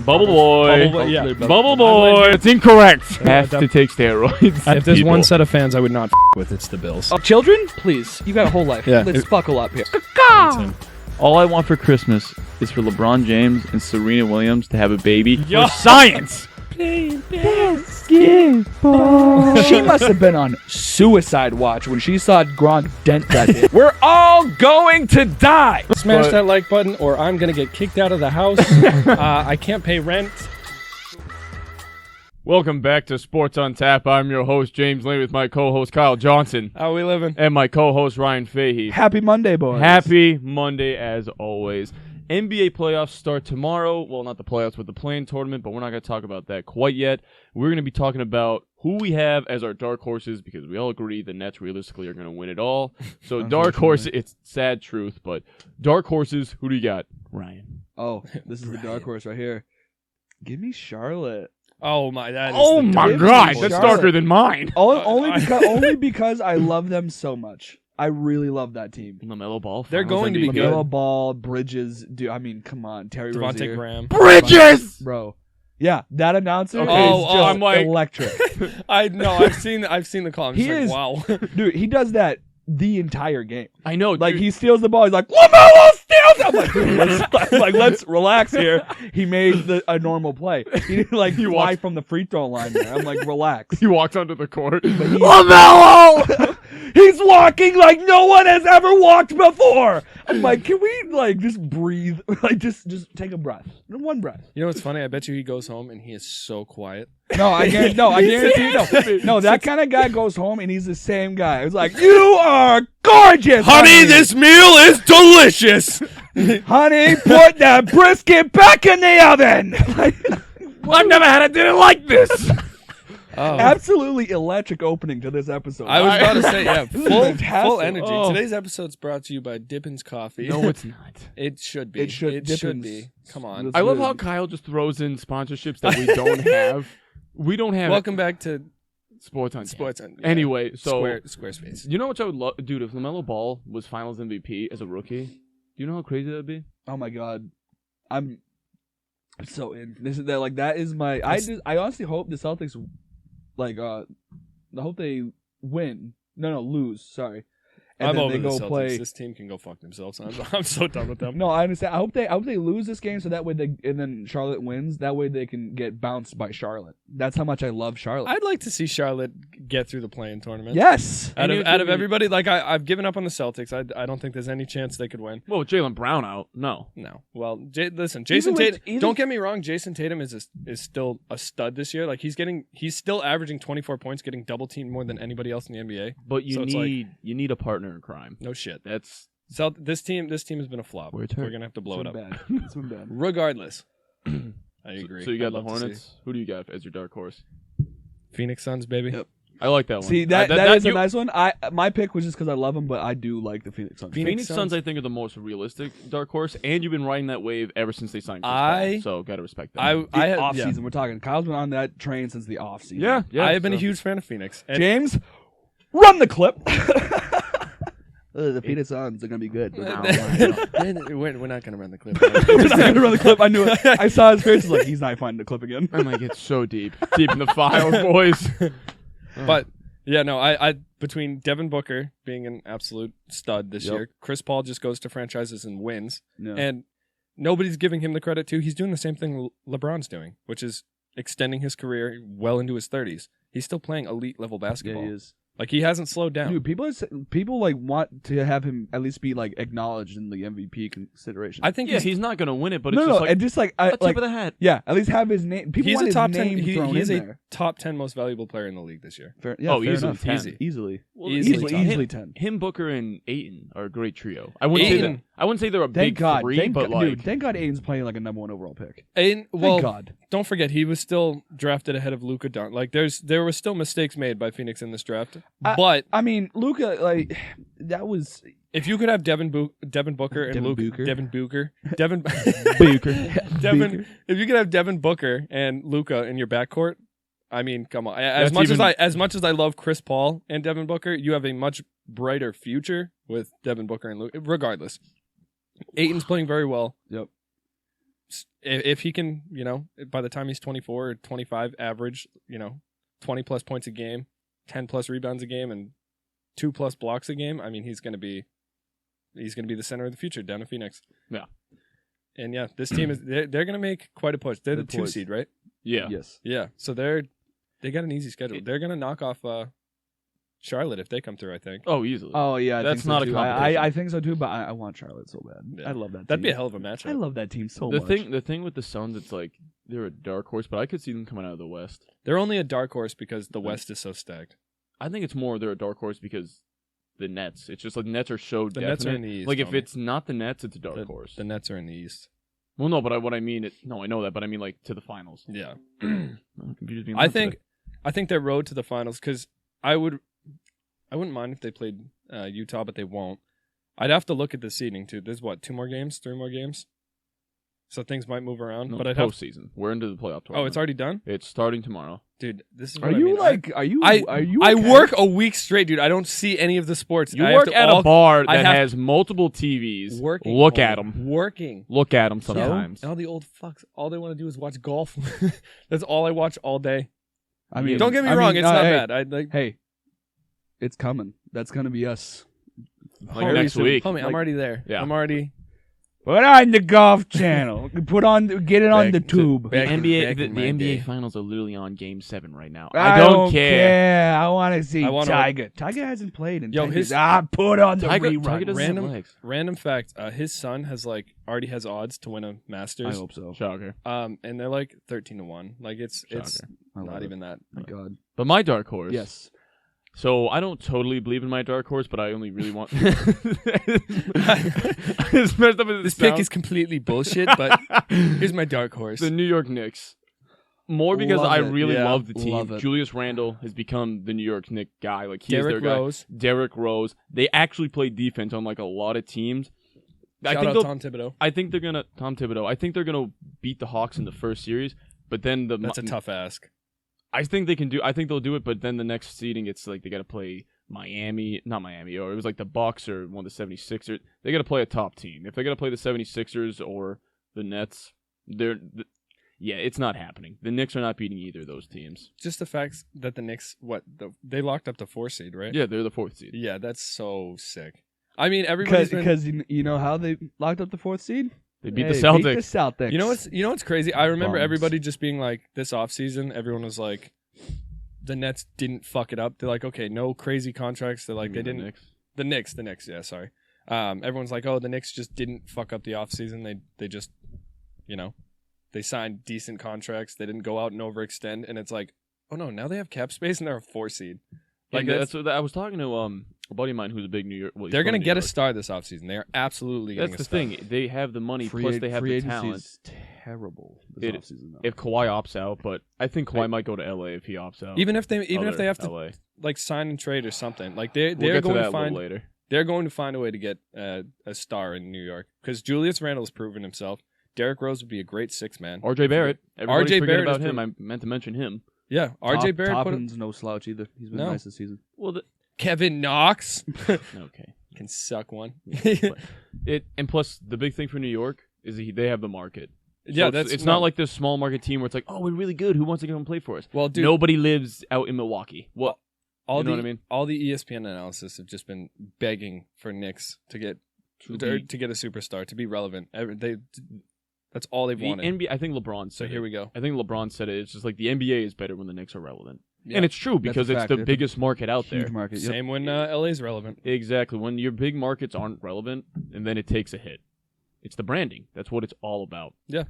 Bubble boy. Yeah. Bubble boy. It's incorrect. Has to take steroids. If there's People. one set of fans I would not with, it's the Bills. Children, please. You got a whole life. Yeah. Let's buckle up here. All I want for Christmas is for LeBron James and Serena Williams to have a baby. Yo. For science. She must have been on suicide watch when she saw Gronk dent that thing. We're all going to die. Smash that like button or I'm going to get kicked out of the house. I can't pay rent. Welcome back to Sports on Tap. I'm your host, James Lane, with my co-host, Kyle Johnson. How we living? And my co-host, Ryan Fahey. Happy Monday, boys. Happy Monday, as always. NBA playoffs start tomorrow. Well, not the playoffs, but the play-in tournament, but we're not going to talk about that quite yet. We're going to be talking about who we have as our dark horses, because we all agree the Nets realistically are going to win it all. So dark horses, it's sad truth, but dark horses, who do you got, Ryan? Oh, this is the dark horse right here. Give me Charlotte. Oh my! That is Oh the my dark God, horse. that's Charlotte. darker than mine. Only because I love them so much. I really love that team. LaMelo Ball. They're Finals going to be MVP. good. LaMelo Ball, Bridges, dude. I mean, come on, Terry Devontae Rozier, Graham. Bridges! bro. Yeah, that announcer Okay, is oh, just I'm like- electric, I know. I've seen the comments. He is- Wow. dude. He does that the entire game. I know. Like dude. he steals the ball. He's like, LaMelo steals. I'm like, dude, let's relax here. He made a normal play. He didn't like fly walks- from the free throw line there. I'm like, relax. He walks onto the court. LaMelo! He's walking like no one has ever walked before. I'm like, can we like just breathe? Like just take a breath. One breath. You know what's funny? I bet you he goes home and he is so quiet. No, I guarantee you. No, that kind of guy goes home and he's the same guy. It's like, you are gorgeous, meal is delicious. honey, put that brisket back in the oven. I've never had a dinner like this. Absolutely electric opening to this episode. I was about to say, yeah, full fantastic. energy. Oh. Today's episode's brought to you by Dippin's Coffee. No, it's not. It should be. It should- It Dippin's. should be. Come on. I love how Kyle just throws in sponsorships that we don't have. We don't have Welcome back to Sports on Tap. Sports. On, Anyway, so Squarespace. you know what I would love, dude? If LaMelo Ball was Finals MVP as a rookie, do you know how crazy that'd be? Oh my god, I'm so in. This is that like that is my. I honestly hope the Celtics, like I hope they win. No, lose. Sorry. And I'm then over they the go Celtics. play. This team can go fuck themselves. I'm so done with them. No, I understand. I hope they lose this game so that way and then Charlotte wins. That way they can get bounced by Charlotte. That's how much I love Charlotte. I'd like to see Charlotte get through the play-in tournament. Yes. Out And of you give me- everybody, like I've given up on the Celtics. I don't think there's any chance they could win. Well, with Jaylen Brown out, no. No. Well, listen, Jason with- Tatum. even- Don't get me wrong. Jason Tatum is still a stud this year. Like he's still averaging 24 points, getting double teamed more than anybody else in the NBA. But you So it's need a partner in crime. No shit. That's So this team has been a flop. Where it's We're hurt. gonna have to blow it up. Bad. It's been bad. Regardless, I agree. So you got I'd the love to see. Hornets. Who do you got as your dark horse? Phoenix Suns, baby. Yep. I like that one. See that is a you- nice one. My pick was just because I love them, but I do like the Phoenix Suns. Phoenix Suns, Suns, I think, are the most realistic dark horse, and you've been riding that wave ever since they signed Chris I- Paul, so gotta respect that. The off yeah. season. We're talking. Kyle's been on that train since the off season. yeah. I have been a so- huge fan of Phoenix. And James, run the clip. The Phoenix Suns are gonna be good. we're not gonna run the clip. We're not gonna run the clip. I knew it. I saw his face. I was like, he's not finding the clip again. I'm like, it's so deep in the files, boys. But yeah, no, I between Devin Booker being an absolute stud this Yep. year, Chris Paul just goes to franchises and wins, No. and nobody's giving him the credit too. He's doing the same thing LeBron's doing, which is extending his career well into his 30s. He's still playing elite level basketball. he is. Like he hasn't slowed down. Dude, people like want to have him at least be like acknowledged in the MVP consideration. I think Yeah, he's not gonna win it, but it's no, just like and just like a tip like of the hat. yeah, at least have his name. People he's want a his top name 10. thrown He's in a there. top 10 most valuable player in the league this year. Fair, yeah, Oh, fair easily enough. 10. Easily. Easily top. 10. Him, Booker, and Ayton are a great trio. I wouldn't say they're a Thank big God. three, Thank but God, like dude, thank God Aiden's playing like a #1 overall pick. And well, Thank God. don't forget he was still drafted ahead of Luka Doncic. Like there were still mistakes made by Phoenix in this draft, but I mean, Luka, like that was if you could have Devin Booker and Devin Booker. Devin Booker. Devin, if you could have Devin Booker and Luka in your backcourt, I mean, come on. As much as I love Chris Paul and Devin Booker, you have a much brighter future with Devin Booker and Luka. Regardless, Ayton's playing very well. Yep. if he can, by the time he's 24 or 25, average, 20 plus points a game, 10 plus rebounds a game, and 2 plus blocks a game. I mean, he's going to be the center of the future down in Phoenix. Yeah. And yeah, this team they're going to make quite a push. They're the 2 seed, right? Yeah. Yes. Yeah. So they got an easy schedule. They're going to knock off Charlotte if they come through, I think. Oh, easily. Oh yeah, That's think so not a too. competition. I think so too, but I want Charlotte so bad. Yeah. I love that. That'd team. be a hell of a matchup. I love that team so the much. the thing with the Suns, it's like they're a dark horse, but I could see them coming out of the West. They're only a dark horse because the West is so stacked. I think it's more they're a dark horse because the Nets. It's just like the Nets are so The definite. Nets are in the East. Like if homie. it's not the Nets, it's a dark horse. The Nets are in the East. Well, no, but what I mean, I know that, but I mean like to the finals. Yeah. I'm confused being I loud think today. their road to the finals, because I wouldn't mind if they played Utah, but they won't. I'd have to look at the seeding too. There's 3 more games, so things might move around. No, but I'd have. postseason. We're into the playoff tournament. Oh, it's already done, It's starting tomorrow. dude. This is. Are What I you mean. like? Are you? I okay? work a week straight, dude. I don't see any of the sports. You I work have to at all, a bar I that have- has multiple TVs. Working. Look homie. at them. Working. Look at them So? sometimes. And all the old fucks, all they want to do is watch golf. That's all I watch all day. I mean, Don't get me I wrong, mean, it's not hey, bad. I like. Hey, it's coming. That's gonna be us. Like Very next soon. week. Homie, I'm like- already there. Yeah. I'm already. Put on the Golf Channel. Get it on the Back to- tube. back- The in- NBA, back the in my NBA day. finals are literally on Game 7 right now. I don't care. I want to see I wanna- Tiger. Tiger hasn't played in Yo, 10 his- years. Put on the Tiger rerun. doesn't Random- have legs. Random fact: his son already has odds to win a I Masters. hope so. Shocker. And they're like 13-1. Like it's Shocker. I love not it. even that. Thank God. But my dark horse. Yes. So I don't totally believe in my dark horse, but I only really want. As messed up as it This pick sounds. is completely bullshit. But here's my dark horse. the New York Knicks. More because Love I it. really Yeah, love the team. love it. Julius Randle has become the New York Knicks guy. Like he is Derrick their guy. Rose. Derrick Rose. They actually play defense on like a lot of teams. Shout out they'll- Tom Thibodeau. I think they're gonna Tom Thibodeau. I think they're gonna beat the Hawks in the first series, but then That's a tough ask. I think they can do. I think they'll do it, but then the next seeding, it's like they got to play not Miami, or it was like the Bucks or one of the 76ers. They got to play a top team. If they got to play the 76ers or the Nets, it's not happening. The Knicks are not beating either of those teams. Just the fact that the Knicks, they locked up the 4 seed, right? Yeah, they're the 4th seed. Yeah, that's so sick. I mean, everybody's been. Because you know how they locked up the 4th seed? They beat Hey, the Celtics. Beat the Celtics. You know what's crazy? I remember Bums. everybody just being like, this offseason, everyone was like, the Nets didn't fuck it up. They're like, okay, no crazy contracts. They're like, You they mean didn't. the Knicks? The Knicks, yeah, sorry. Everyone's like, oh, the Knicks just didn't fuck up the offseason. They just, they signed decent contracts. They didn't go out and overextend. And it's like, oh no, now they have cap space and they're a 4 seed. Like And that's what I was talking to a buddy of mine who's a big New York. Well, he's they're from going to New get a York. star this offseason. They are absolutely getting That's a the star. thing. They have the money, free, plus they have free the agency talent. is terrible this It- offseason, though. If Kawhi opts out, but I think Kawhi might go to LA if he opts out. Even if they have to LA. like sign and trade or something, like they're We'll get going to to that a find little later. they're going to find a way to get a star in New York because Julius Randle's proven himself. Derrick Rose would be a great 6-man. RJ Barrett. Everybody's RJ forgetting Barrett about is him. I meant to mention him. Yeah, RJ Barrett put Toppin's no slouch either. He's been No. nice this season. Well, Kevin Knox okay. can suck one. And plus the big thing for New York is they have the market. So Yeah, it's not like this small market team where it's like, oh, we're really good. Who wants to come play for us? well, dude. Nobody lives out in Milwaukee. What? all you know the what I mean? all the E ESPN analysis have just been begging for Knicks to get to get a superstar to be relevant. That's all they've The wanted. NBA. I think LeBron said. So here it. we go. I think LeBron said it. It's just like the NBA is better when the Knicks are relevant, Yeah. and it's true because it's fact. the It's a biggest market out Huge there. market. Yep. Same when LA's relevant. Exactly. When your big markets aren't relevant, and then it takes a hit. It's the branding. That's what it's all about. Yeah.